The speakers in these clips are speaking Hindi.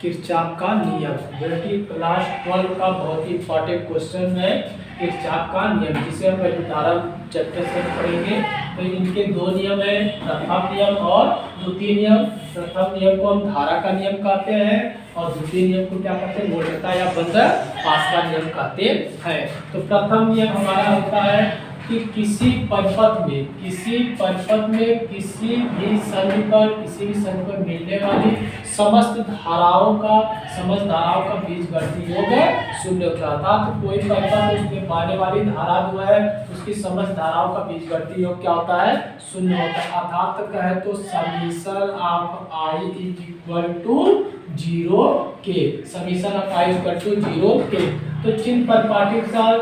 किरचॉफ का नियम, जो कि क्लास 12 का बहुत ही इंपॉर्टेंट क्वेश्चन है। किरचॉफ का नियम जिसे हम विद्युत चैप्टर से पढ़ेंगे। तो इनके दो नियम है, प्रथम नियम और द्वितीय नियम। प्रथम नियम को हम धारा का नियम कहते हैं और द्वितीय नियम को क्या कहते हैं, वोल्टता या बंद पास का नियम कहते हैं। तो प्रथम नियम हमारा होता है कि किसी परिपथ में किसी भी संधि पर मिलने वाली समस्त धाराओं का बीजगणितीय योग शून्य होता है। अर्थात कोई परिपथ उसमें पाने वाली धारा जो है उसकी समस्त धाराओं का बीजगणितीय योग क्या होता है, शून्य होता है। अर्थात कहे तो summation of I is equal to 0 के, summation of I is equal to 0 के। तो चिन्ह परिपाटी के साथ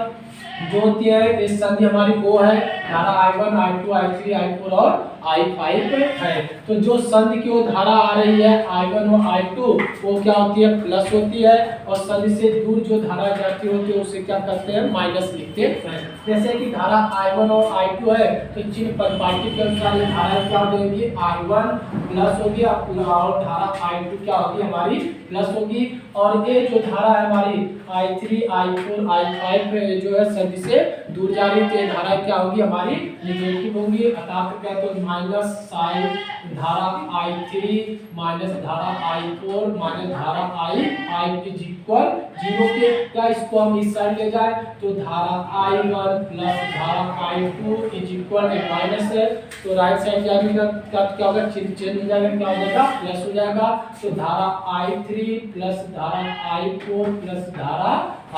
जो होती है इस संधि हमारी वो है धारा I1, I2, I3, I4 और I5 है। तो जो संधि की वो धारा आ रही है I1 और I2 वो क्या होती है, प्लस होती है, और संधि से दूर जो धारा जाती होती है उसे क्या करते हैं, माइनस लिखते हैं। जैसे कि धारा I1 और I2 है तो चिन्ह परिपाटी के अनुसार ये धारा क्या हो जाएगी, I1 प्लस होगी और धारा I2 क्या होगी, हमारी प्लस होगी। और ये जो धारा है हमारी I3, I4, I5 जो है संधि से दूर जा रही है, धारा क्या होगी, हमारी नेगेटिव होगी। अर्थात क्या तो माइनस साइन धारा I3 माइनस धारा I4 माइनस धारा I5 इज इक्वल 0 के। क्या इसको हम इस साइड ले जाए तो धारा I1 प्लस धारा I2 इज इक्वल माइनस है, तो राइट साइड जाएगा क्या होगा, चेंज हो जाएगा, क्या हो जाएगा, प्लस हो जाएगा। तो धारा I3 प्लस धारा I4 प्लस धारा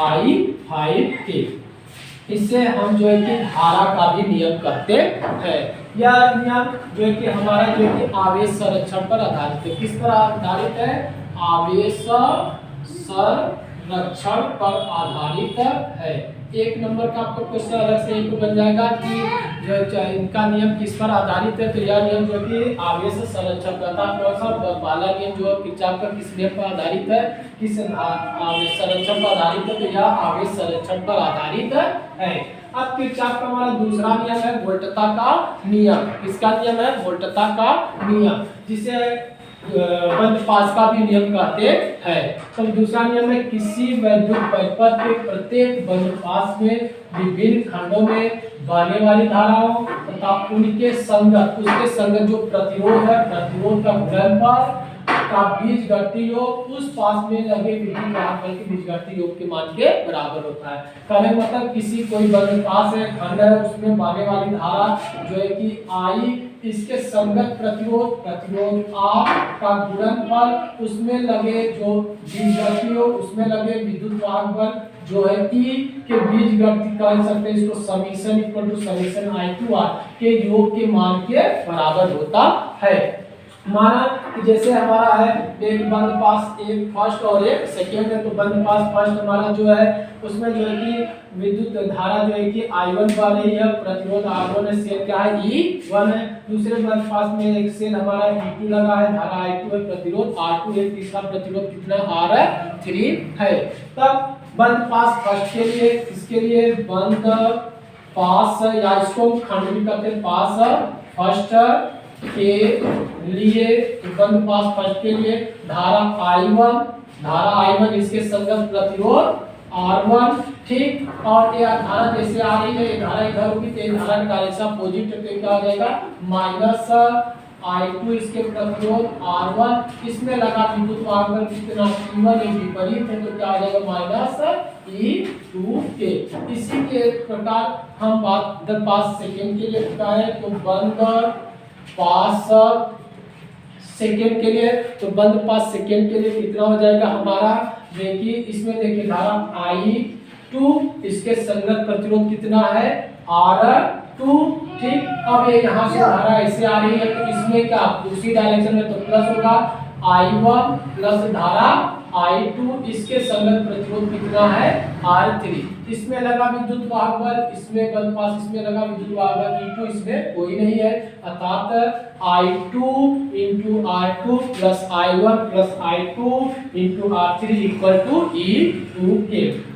I5 के, इससे हम जो है कि धारा का भी नियम करते हैं। यह नियम जो है कि हमारा जो है कि आवेश संरक्षण पर आधारित है। किस पर आधारित है, आवेश संरक्षण पर आधारित है। एक नंबर का आपका क्वेश्चन अलग से एक बन जाएगा कि जो इनका नियम किस पर आधारित है। तो यह नियम जो कि आवेश संरक्षण का था। कौन सा पहला नियम जो किरचॉफ का किस नियम पर आधारित है, किस आवेश संरक्षण पर आधारित है, तो यह आवेश संरक्षण पर आधारित है। अब किरचॉफ का हमारा दूसरा नियम है वोल्टता का नियम। किसका नियम है, वोल्टता का नियम, जिसे बंद पास का भी नियम कहते हैं। तो दूसरा नियम है किसी वैद्युत परिपथ के प्रत्येक बंद पास में विभिन्न खंडों में बहने वाली धाराओं तथा उनके संगत जो प्रतिरोध है, प्रतिरोध का गुणनफल का बीजगणितीय योग उस पास में लगे विद्युत वाहक के बीजगणितीय योग के मान के बराबर होता है। कहने मतलब किसी कोई बंद पास है, खंड है, उसमें बहने वाली धारा जो है कि I, इसके संगत प्रतिरोध R का गुणनफल, उसमें लगे जो बीजगणितीय योग, उसमें लगे विद्युत वाहक बल जो है E के बीजगणितीय कह सकते हैं इसको summation equal to summation I2R के योग के मान के बराबर होता है। माना कि जैसे हमारा है एक बंद पास, एक फर्स्ट और एक सेकेंड है। तो बंद पास फर्स्ट हमारा जो है उसमें जो है कि विद्युत धारा जो है कि I1 बह रही है, प्रतिरोध R1 है, सेल क्या है E1 है। दूसरे बंद पास में एक सेल हमारा E2 लगा है, धारा I2 है, प्रतिरोध R2 है, तीसरा प्रतिरोध कितना R3 है। तब बंद पास फर्स्ट के लिए, इसके लिए बंद पास या इसको खंड भी कहते हैं पास फर्स्ट के लिए, बंद पास फर्स्ट के लिए धारा I1 इसके संगत प्रतिरोध R1, ठीक। और ये धारा जैसे आ रही है, ये धारा इधर होगी तो ये धारा का डायरेक्शन पॉजिटिव, तो क्या हो जाएगा माइनस I2 इसके प्रतिरोध R1, इसमें लगा विद्युत वाहक बल कितना E1 है, विपरीत है, तो क्या हो जाएगा माइनस E2 के। इसी के प्रकार हम बात पास सेकेंड के लिए क्या है, तो बंद पास सेकेंड के लिए, तो बंद पास सेकेंड के लिए कितना हो जाएगा हमारा, देखिए इसमें देखिए धारा I2 इसके संगत प्रतिरोध कितना है R2, ठीक। अब ये यहाँ से धारा ऐसे आ रही है तो इसमें क्या दूसरी डायरेक्शन में तो प्लस होगा, I1 प्लस धारा I2 इसके संगत प्रतिरोध कितना है R3। इसमें लगा विद्युत वाहक बल, इसमें बल पास इसमें लगा विद्युत वाहक बल E2, इसमें कोई नहीं है, अर्थात I2 into R2 plus I1 plus I2 into R3 equal to E2K।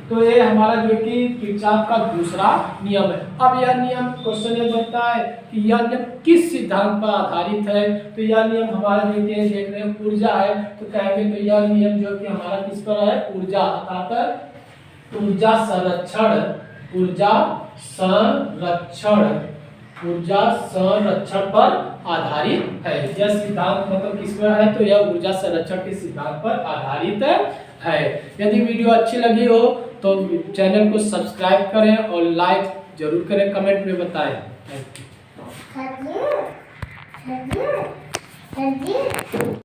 तो ये हमारा जो कि किरचॉफ का दूसरा नियम है। अब यह नियम क्वेश्चन ये बोलता है कि यह नियम किस सिद्धांत पर आधारित है। तो यह नियम हमारा जो कि देख रहे हैं ऊर्जा है, तो कहेंगे तो यह नियम जो कि हमारा किस पर है, ऊर्जा, अर्थात ऊर्जा संरक्षण, ऊर्जा संरक्षण, ऊर्जा संरक्षण पर आधारित है। यह सिद्धांत मतलब किस पर है, तो यह ऊर्जा संरक्षण के सिद्धांत पर आधारित है। यदि वीडियो अच्छी लगी हो तो चैनल को सब्सक्राइब करें और लाइक जरूर करें, कमेंट में बताएं। Thank you.